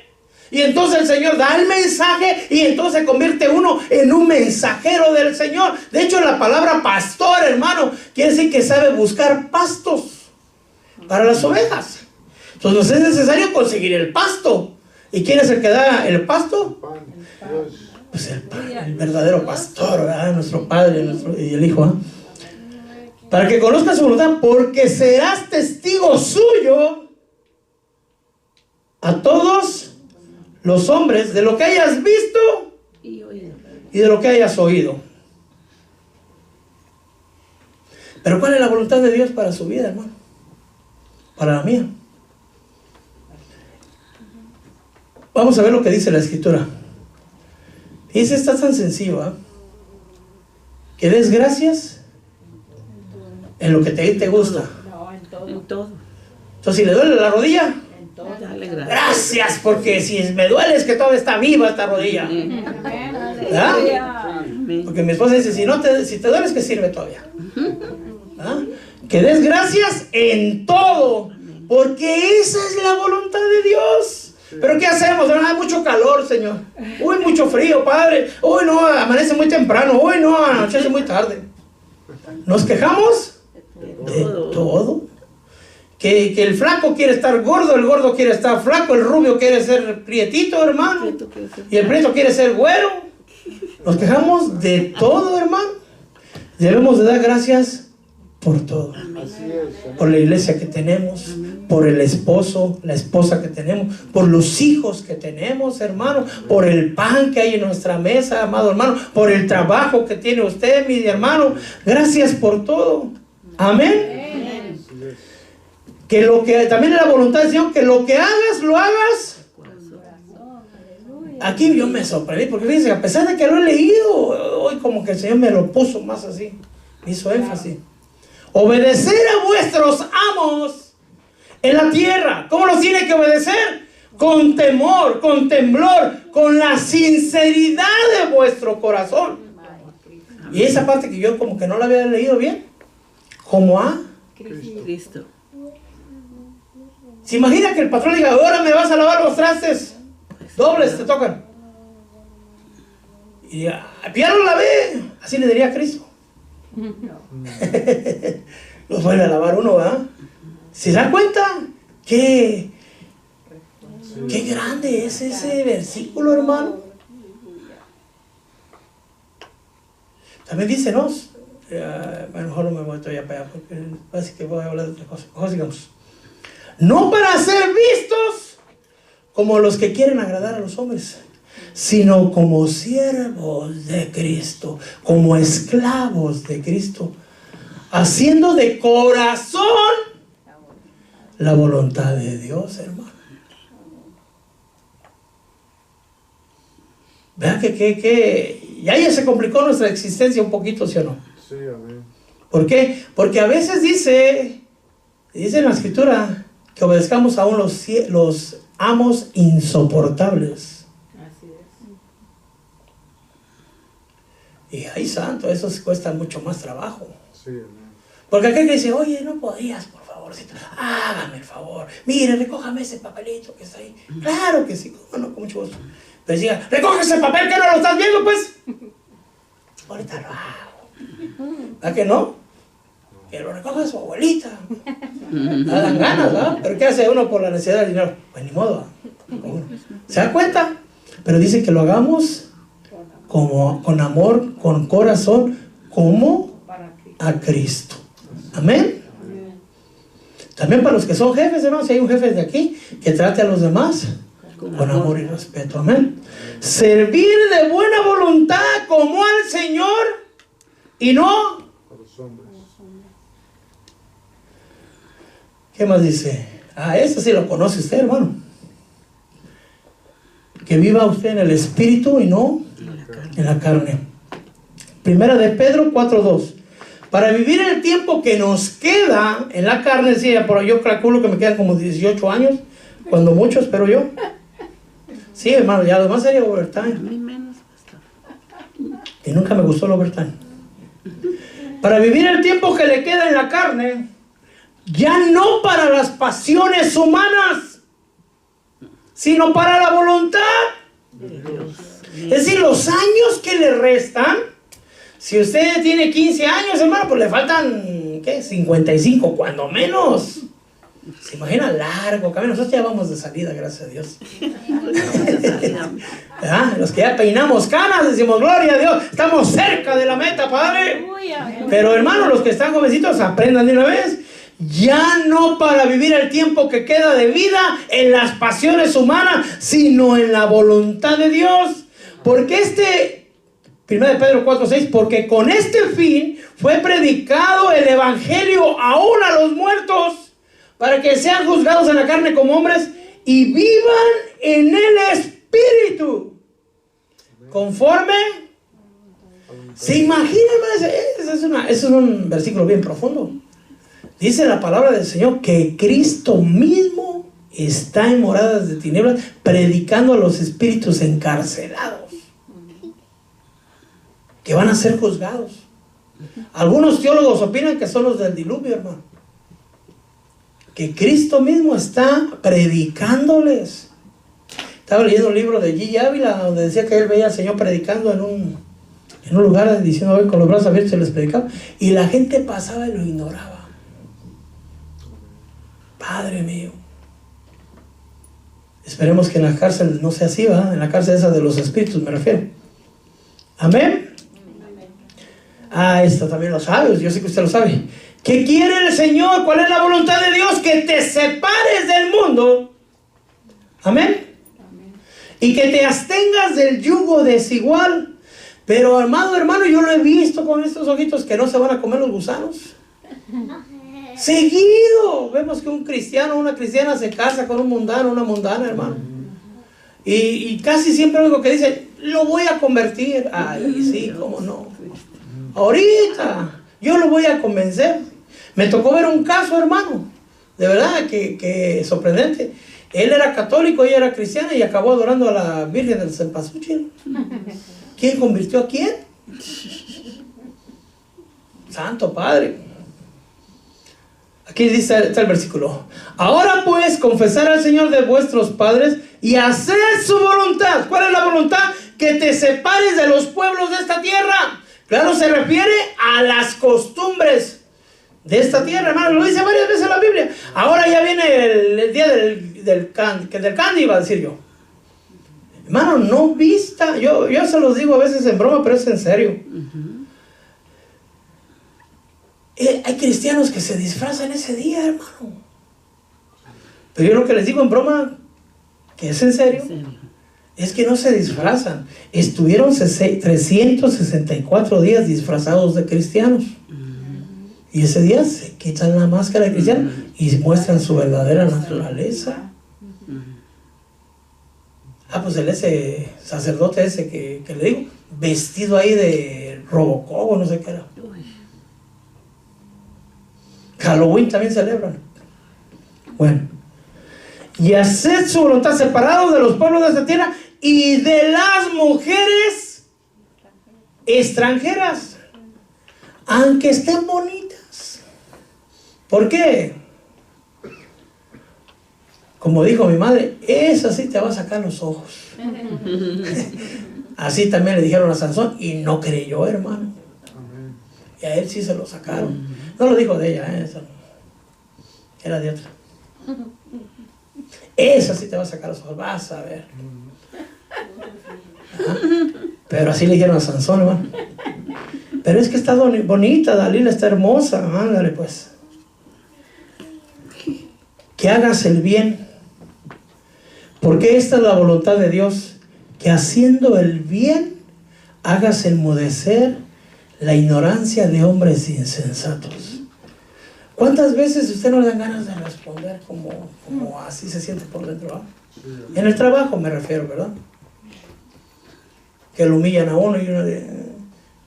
Y entonces el Señor da el mensaje y entonces se convierte uno en un mensajero del Señor. De hecho, la palabra pastor, hermano, quiere decir que sabe buscar pastos para las ovejas. Entonces nos es necesario conseguir el pasto. ¿Y quién es el que da el pasto? Pues el verdadero pastor, ¿verdad? Nuestro Padre y el Hijo, ¿eh? Para que conozcas su voluntad, porque serás testigo suyo a todos los hombres de lo que hayas visto y de lo que hayas oído. Pero ¿cuál es la voluntad de Dios para su vida, hermano? Para la mía. Vamos a ver lo que dice la Escritura. Y ese está tan sencillo, ¿eh? Que des gracias en lo que te gusta. No, en todo. En todo. Entonces, si le duele la rodilla, En todo. Dale gracias. gracias, porque si me duele es que todavía está viva esta rodilla. Amén. ¿Ah? Aleluya. Amén. Porque mi esposa dice, si te duele es que sirve todavía. ¿Ah? Que des gracias en todo, porque esa es la voluntad de Dios. Pero ¿qué hacemos? Hay mucho calor, Señor. Uy, mucho frío, Padre. Uy, no, amanece muy temprano. Uy, no, anochece muy tarde. ¿Nos quejamos? De todo. Que el flaco quiere estar gordo, el gordo quiere estar flaco, el rubio quiere ser prietito, hermano, y el prieto quiere ser güero. Nos quejamos de todo, hermano. Debemos de dar gracias por todo. Por la iglesia que tenemos, por el esposo, la esposa que tenemos, por los hijos que tenemos, hermano, por el pan que hay en nuestra mesa, amado hermano, por el trabajo que tiene usted, mi hermano. Gracias por todo. Amén. Que lo que también es la voluntad del Señor, que lo que hagas, lo hagas. Aquí yo me sorprendí, porque fíjense, a pesar de que lo he leído, hoy como que el Señor me lo puso más así, me hizo énfasis. Obedecer a vuestros amos en la tierra. ¿Cómo los tiene que obedecer? Con temor, con temblor, con la sinceridad de vuestro corazón. Y esa parte que yo como que no la había leído bien, como a Cristo. ¿Se imagina que el patrón diga, ahora me vas a lavar los trastes? Dobles te tocan. Y ya lo lavé. Así le diría a Cristo. Los vuelve a lavar uno, ¿verdad? ¿Se da cuenta? Qué grande es ese versículo, hermano. También dice, ¿no? Mejor no me voy todavía para allá, porque parece que voy a hablar de otra cosa. Mejor sigamos. No para ser vistos como los que quieren agradar a los hombres, sino como siervos de Cristo, como esclavos de Cristo, haciendo de corazón la voluntad de Dios, hermano. Vean que ya se complicó nuestra existencia un poquito, ¿sí o no? Sí, amén. ¿Por qué? Porque a veces dice en la escritura que obedezcamos aún los amos insoportables. Así es. Y ay, santo, eso cuesta mucho más trabajo. Sí, amén. Porque aquel que dice, oye, no podías, por favorcito, hágame el favor, mire, recójame ese papelito que está ahí. Claro que sí, cómo no, con mucho gusto. Pero diga, recoge ese papel que no lo estás viendo, pues. Ahorita lo hago. ¿A que no? Que lo recoja su abuelita. Dan ganas, ¿verdad? Pero ¿qué hace uno por la necesidad del dinero? Pues ni modo. ¿Se da cuenta? Pero dice que lo hagamos como, con amor, con corazón, como a Cristo. Amén. También para los que son jefes, hermanos, si hay un jefe de aquí que trate a los demás con amor y respeto. Amén. Servir de buena voluntad como al Señor y no A los hombres. ¿Qué más dice? Eso sí lo conoce usted, hermano. Que viva usted en el espíritu y no en la carne. Primera de Pedro 4:2. Para vivir el tiempo que nos queda en la carne, sí, pero yo calculo que me quedan como 18 años, cuando mucho, espero yo. Sí, hermano, ya lo demás sería overtime. A mí menos, pastor. Y nunca me gustó el overtime. Para vivir el tiempo que le queda en la carne, ya no para las pasiones humanas, sino para la voluntad De Dios. Es decir, los años que le restan, si usted tiene 15 años, hermano, pues le faltan, ¿qué? 55, cuando menos. ¿Se imagina? Largo camino. Nosotros ya vamos de salida, gracias a Dios. Los que ya peinamos canas, decimos, gloria a Dios, estamos cerca de la meta, Padre. Pero hermano, los que están jovencitos, aprendan de una vez. Ya no para vivir el tiempo que queda de vida en las pasiones humanas, sino en la voluntad de Dios. Porque 1 Pedro 4:6, porque con este fin fue predicado el evangelio aún a los muertos, para que sean juzgados en la carne como hombres y vivan en el espíritu. Conforme. ¿Se imaginan, hermano? Es un versículo bien profundo. Dice la palabra del Señor que Cristo mismo está en moradas de tinieblas predicando a los espíritus encarcelados que van a ser juzgados. Algunos teólogos opinan que son los del diluvio, hermano. Que Cristo mismo está predicándoles. Estaba leyendo un libro de G. Ávila donde decía que él veía al Señor predicando en un lugar, diciendo con los brazos abiertos les predicaba, y la gente pasaba y lo ignoraba. Padre mío, esperemos que en la cárcel no sea así, ¿verdad? En la cárcel esa de los espíritus me refiero. Amén. Esto también lo sabes, yo sé que usted lo sabe. ¿Qué quiere el Señor? ¿Cuál es la voluntad de Dios? Que te separes del mundo. Amén. Y que te abstengas del yugo desigual. Pero amado hermano, yo lo he visto con estos ojitos que no se van a comer los gusanos. Seguido vemos que un cristiano o una cristiana se casa con un mundano, una mundana, hermano. Y casi siempre lo que dice, lo voy a convertir. Ay, sí, cómo no. Ahorita yo lo voy a convencer. Me tocó ver un caso, hermano, de verdad que sorprendente. Él era católico, ella era cristiana y acabó adorando a la Virgen del Cempasúchil. ¿Quién convirtió a quién? Santo Padre. Aquí dice, está el versículo. Ahora pues, confesar al Señor de vuestros padres y hacer su voluntad. ¿Cuál es la voluntad? Que te separes de los pueblos de esta tierra. Claro, se refiere a las costumbres de esta tierra, hermano. Lo dice varias veces en la Biblia. Ahora ya viene el día del candy, iba a decir yo. Hermano, no vista. Yo se los digo a veces en broma, pero es en serio. Hay cristianos que se disfrazan ese día, hermano. Pero yo lo que les digo en broma, que es en serio, es que no se disfrazan. Estuvieron 364 días disfrazados de cristianos. Y ese día se quitan la máscara de cristiano y muestran su verdadera naturaleza. Pues ese sacerdote ese que le digo, vestido ahí de Robocop o no sé qué era. Halloween también celebran. Bueno, y haced su voluntad separados de los pueblos de esta tierra y de las mujeres extranjeras, aunque estén bonitas. ¿Por qué? Como dijo mi madre, esa sí te va a sacar los ojos. Así también le dijeron a Sansón y no creyó, hermano. Y a él sí se lo sacaron. No lo dijo de ella, eso era de otra. Esa sí te va a sacar los ojos, vas a ver. Pero así le dijeron a Sansón, hermano. Pero es que está bonita, Dalila está hermosa, ándale pues. Que hagas el bien, porque esta es la voluntad de Dios, que haciendo el bien hagas enmudecer la ignorancia de hombres insensatos. ¿Cuántas veces usted no le dan ganas de responder como así se siente por dentro? ¿Ah? En el trabajo me refiero, ¿verdad? Que lo humillan a uno y uno de...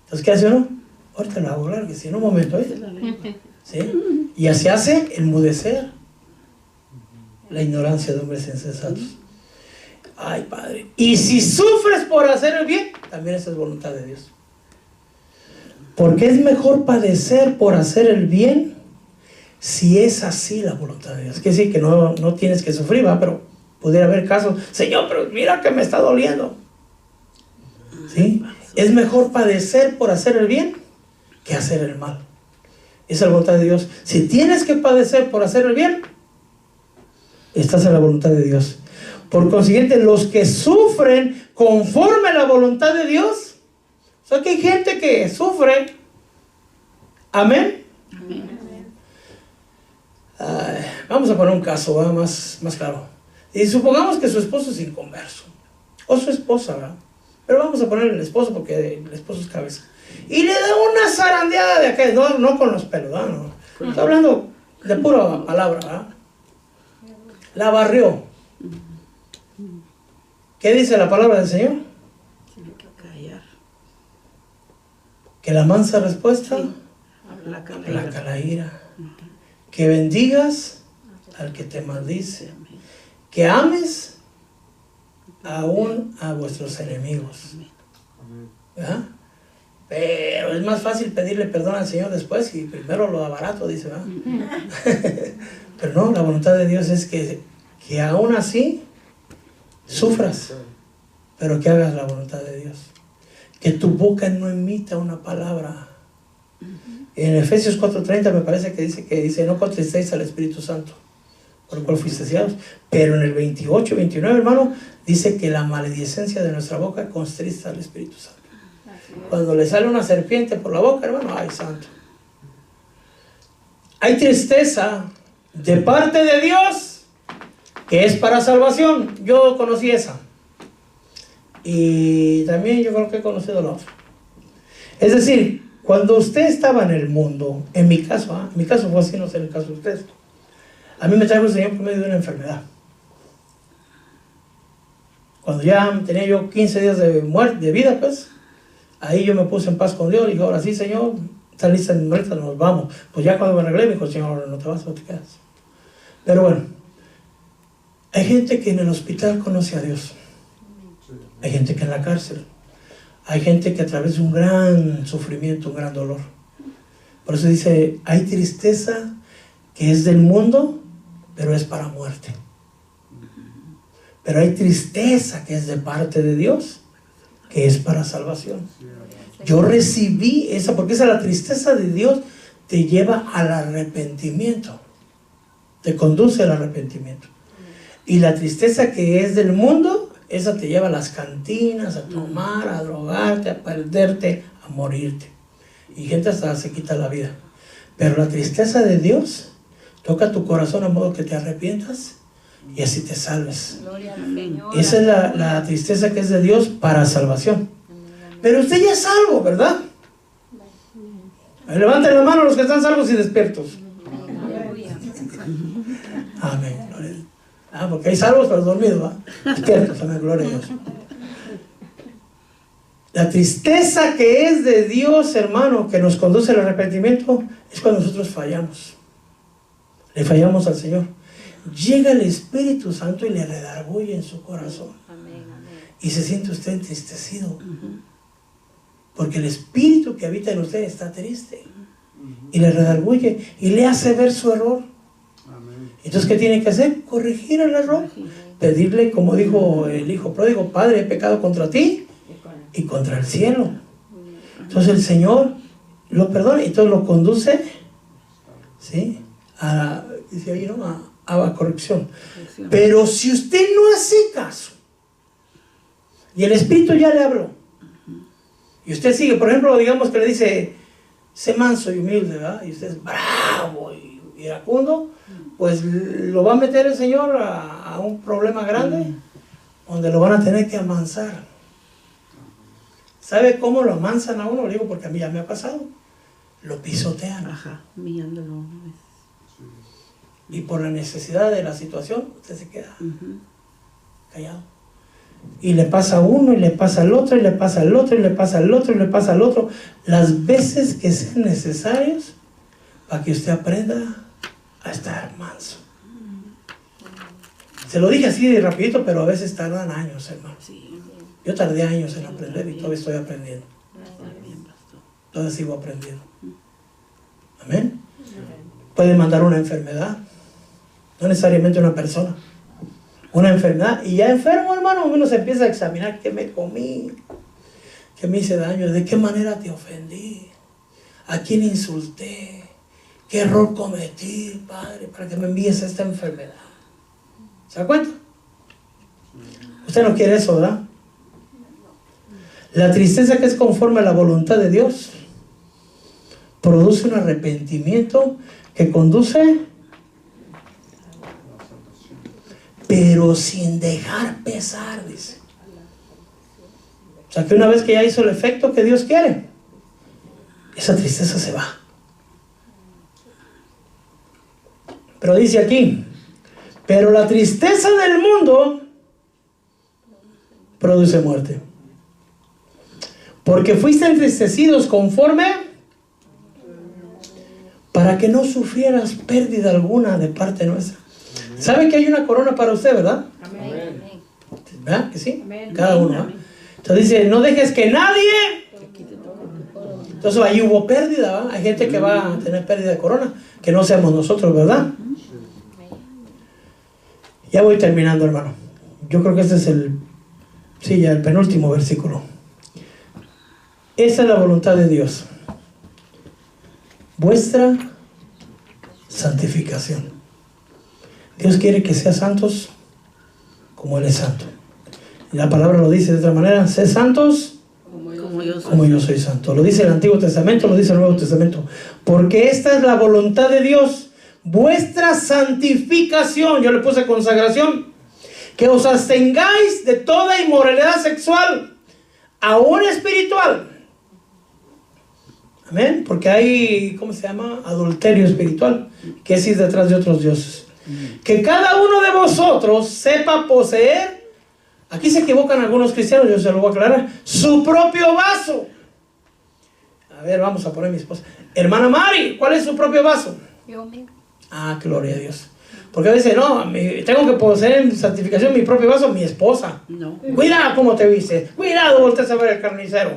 Entonces, ¿qué hace uno? Ahorita lo hago, claro que sí, en un momento, ¿sí? Y así hace enmudecer la ignorancia de hombres insensatos. Ay, Padre. Y si sufres por hacer el bien, también esa es voluntad de Dios. Porque es mejor padecer por hacer el bien si es así la voluntad de Dios. Es decir, que no tienes que sufrir, ¿va? Pero pudiera haber casos, Señor, pero mira que me está doliendo. ¿Sí? Es mejor padecer por hacer el bien que hacer el mal. Esa es la voluntad de Dios. Si tienes que padecer por hacer el bien, estás en la voluntad de Dios. Por consiguiente, los que sufren conforme a la voluntad de Dios, o sea que hay gente que sufre. Amén. Vamos a poner un caso, ¿verdad? Más claro. Y supongamos que su esposo es inconverso, o su esposa, ¿verdad? Pero vamos a poner el esposo porque el esposo es cabeza. Y le da una zarandeada de acá, no con los pelos, ¿verdad? No. Está hablando de pura palabra, ¿verdad? La barrió. ¿Qué dice la palabra del Señor? Que la mansa respuesta Aplaca la aplaca ira. la ira. Que bendigas al que te maldice. Que ames aún a vuestros enemigos. Amén. ¿Verdad? Pero es más fácil pedirle perdón al Señor después y primero lo abarato, dice, ¿verdad? Pero no, la voluntad de Dios es que aún así sufras, pero que hagas la voluntad de Dios. Que tu boca no emita una palabra. En Efesios 4:30 me parece que dice no contristéis al Espíritu Santo, por el cual fuiste sellados. Pero en el 28, 29, hermano, dice que la maledicencia de nuestra boca contrista al Espíritu Santo. Cuando le sale una serpiente por la boca, hermano, ay santo. Hay tristeza de parte de Dios que es para salvación. Yo conocí esa. Y también yo creo que he conocido la otra. Es decir, cuando usted estaba en el mundo, en mi caso fue así, no sé en el caso de ustedes. A mí me trajo el Señor por medio de una enfermedad. Cuando ya tenía yo 15 días de muerte, de vida, pues, ahí yo me puse en paz con Dios y dije, ahora sí, Señor, están listas mis maletas, nos vamos. Pues ya cuando me arreglé, me dijo, Señor, no te vas, no te quedas. Pero bueno, hay gente que en el hospital conoce a Dios. Hay gente que en la cárcel. Hay gente que a través de un gran sufrimiento, un gran dolor. Por eso dice, hay tristeza que es del mundo, pero es para muerte. Pero hay tristeza que es de parte de Dios, que es para salvación. Yo recibí esa, porque esa la tristeza de Dios te lleva al arrepentimiento. Te conduce al arrepentimiento. Y la tristeza que es del mundo, esa te lleva a las cantinas, a tomar, a drogarte, a perderte, a morirte. Y gente hasta se quita la vida. Pero la tristeza de Dios toca tu corazón a modo que te arrepientas y así te salves. Gloria al Señor. Esa es la tristeza que es de Dios para salvación. Pero usted ya es salvo, ¿verdad? Levanten la mano los que están salvos y despiertos. Aleluya. Amén. Gloria a Dios. Porque hay salvos pero dormidos, ¿va? Despiertos, amén, gloria a Dios. La tristeza que es de Dios, hermano, que nos conduce al arrepentimiento, es cuando nosotros fallamos. Le fallamos al Señor. Llega el Espíritu Santo y le redarguye en su corazón. Amén, amén. Y se siente usted entristecido. Porque el Espíritu que habita en usted está triste. Y le redarguye y le hace ver su error. Amén. Entonces, ¿qué tiene que hacer? Corregir el error. Pedirle, como dijo el hijo pródigo, Padre, he pecado contra ti y contra el cielo. Entonces el Señor lo perdona y entonces lo conduce, ¿sí? Dice ahí, ¿no? A la corrección. Pero si usted no hace caso y el Espíritu ya le habló y usted sigue, por ejemplo, digamos que le dice, sé manso y humilde, ¿verdad? Y usted es bravo y iracundo, pues lo va a meter el Señor a un problema grande donde lo van a tener que amansar. ¿Sabe cómo lo amansan a uno? Lo digo porque a mí ya me ha pasado. Lo pisotean. Ajá, humillándolo. Y por la necesidad de la situación, usted se queda callado. Y le pasa a uno, y le pasa al otro, y le pasa al otro, y le pasa al otro, y le pasa al otro. Las veces que sean necesarias para que usted aprenda a estar manso. Se lo dije así de rapidito, pero a veces tardan años, hermano. Yo tardé años en aprender y todavía estoy aprendiendo. Todavía sigo aprendiendo. Amén. Puede mandar una enfermedad, no necesariamente una persona, una enfermedad, y ya enfermo, hermano, uno se empieza a examinar qué me comí, qué me hice daño, de qué manera te ofendí, a quién insulté, qué error cometí, Padre, para que me envíes esta enfermedad. ¿Se da cuenta? Usted no quiere eso, ¿verdad? La tristeza que es conforme a la voluntad de Dios produce un arrepentimiento que conduce, pero sin dejar pesar, dice. O sea que una vez que ya hizo el efecto que Dios quiere, esa tristeza se va. Pero dice aquí, pero la tristeza del mundo produce muerte. porque fuiste entristecidos conforme para que no sufrieras pérdida alguna de parte nuestra. ¿Sabe que hay una corona para usted, verdad? Amén. ¿Verdad que sí? Amén. Cada uno, ¿eh? Entonces dice, no dejes que nadie. Entonces ahí hubo pérdida, ¿verdad? Hay gente que va a tener pérdida de corona, que no seamos nosotros, ¿verdad? Ya voy terminando, hermano. Yo creo que este es ya el penúltimo versículo. Esta es la voluntad de Dios, vuestra santificación. Dios quiere que sean santos como Él es santo. Y la palabra lo dice de otra manera: sed santos como yo soy santo. Lo dice el Antiguo Testamento, lo dice el Nuevo Testamento. Porque esta es la voluntad de Dios, vuestra santificación. Yo le puse consagración. Que os abstengáis de toda inmoralidad sexual, aún espiritual. Amén. Porque hay, ¿cómo se llama? Adulterio espiritual, que es ir detrás de otros dioses. Que cada uno de vosotros sepa poseer. Aquí se equivocan algunos cristianos, yo se lo voy a aclarar. Su propio vaso. A ver, vamos a poner a mi esposa. Hermana Mari, ¿cuál es su propio vaso? Yo mismo. Ah, gloria a Dios. Porque a veces, no, tengo que poseer en santificación mi propio vaso, mi esposa. No. Cuidado cómo te viste. Cuidado, volteas a ver el carnicero.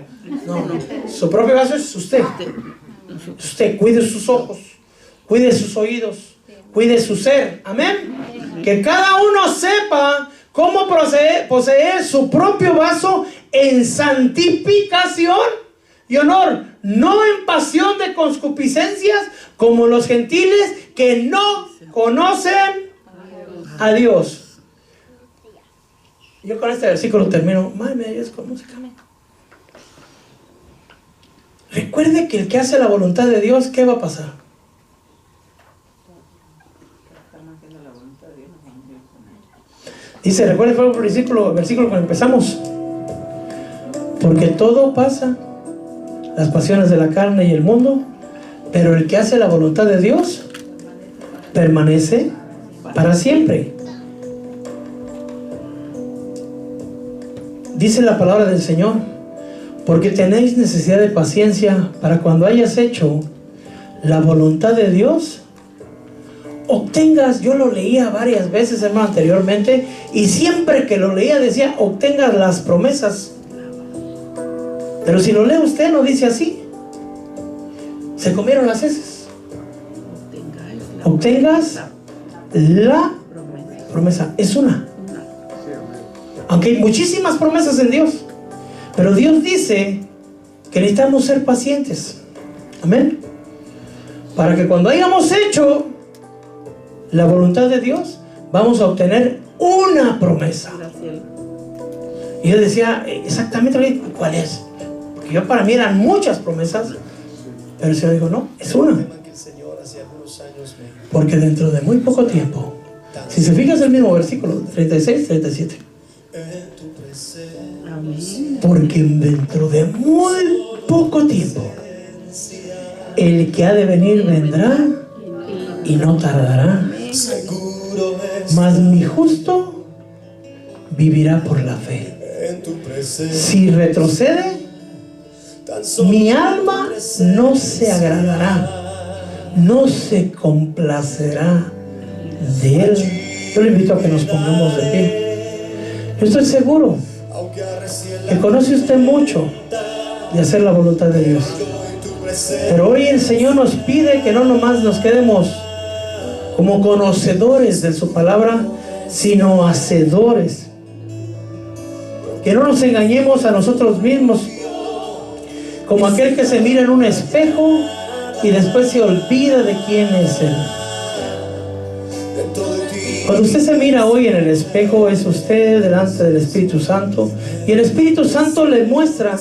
No. Su propio vaso es usted. Usted cuide sus ojos, cuide sus oídos, cuide su ser. Amén. Que cada uno sepa cómo poseer su propio vaso en santificación y honor, no en pasión de concupiscencias como los gentiles que no conocen a Dios. Yo con este versículo termino. Madre mía, Dios con música. Recuerde que el que hace la voluntad de Dios, ¿qué va a pasar? Dice, recuerde, fue el versículo cuando empezamos. Porque todo pasa, las pasiones de la carne y el mundo, pero el que hace la voluntad de Dios permanece para siempre. Dice la palabra del Señor: porque tenéis necesidad de paciencia para cuando hayas hecho la voluntad de Dios, obtengas. Yo lo leía varias veces, hermano, anteriormente, y siempre que lo leía decía: obtengas las promesas. Pero si lo lee usted, no dice así. Se comieron las heces. Obtengas la promesa. Es una. Aunque hay muchísimas promesas en Dios, pero Dios dice que necesitamos ser pacientes. Amén. Para que cuando hayamos hecho la voluntad de Dios, vamos a obtener una promesa. Y yo decía exactamente cuál es. Porque yo, para mí eran muchas promesas, pero el Señor dijo: no, es una. Porque dentro de muy poco tiempo, si se fija, es el mismo versículo 36, 37. Porque dentro de muy poco tiempo el que ha de venir vendrá y no tardará. Mas mi justo vivirá por la fe. Si retrocede, mi alma no se agradará, no se complacerá de él. Yo le invito a que nos pongamos de pie. Yo estoy seguro que conoce usted mucho de hacer la voluntad de Dios, pero hoy el Señor nos pide que no nomás nos quedemos como conocedores de su palabra, sino hacedores. Que no nos engañemos a nosotros mismos, como aquel que se mira en un espejo y después se olvida de quién es él. Cuando usted se mira hoy en el espejo, es usted delante del Espíritu Santo, y el Espíritu Santo le muestra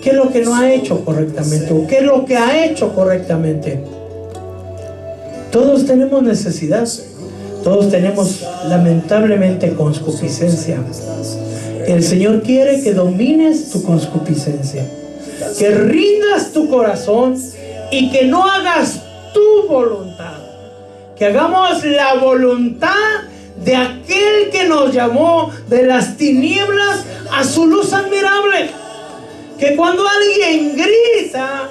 qué es lo que no ha hecho correctamente, o qué es lo que ha hecho correctamente. Todos tenemos necesidad, todos tenemos lamentablemente concupiscencia. El Señor quiere que domines tu concupiscencia, que rindas tu corazón y que no hagas tu voluntad, que hagamos la voluntad de aquel que nos llamó de las tinieblas a su luz admirable. que cuando alguien grita,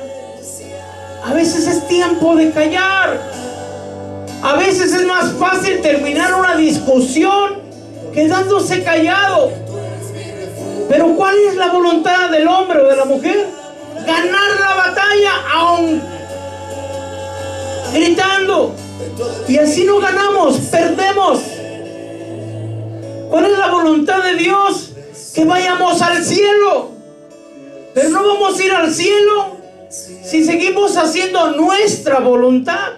a veces es tiempo de callar. A veces es más fácil terminar una discusión quedándose callado. Pero ¿cuál es la voluntad del hombre o de la mujer? Ganar la batalla aún gritando. Y así no ganamos, perdemos. ¿Cuál es la voluntad de Dios? Que vayamos al cielo. Pero no vamos a ir al cielo si seguimos haciendo nuestra voluntad.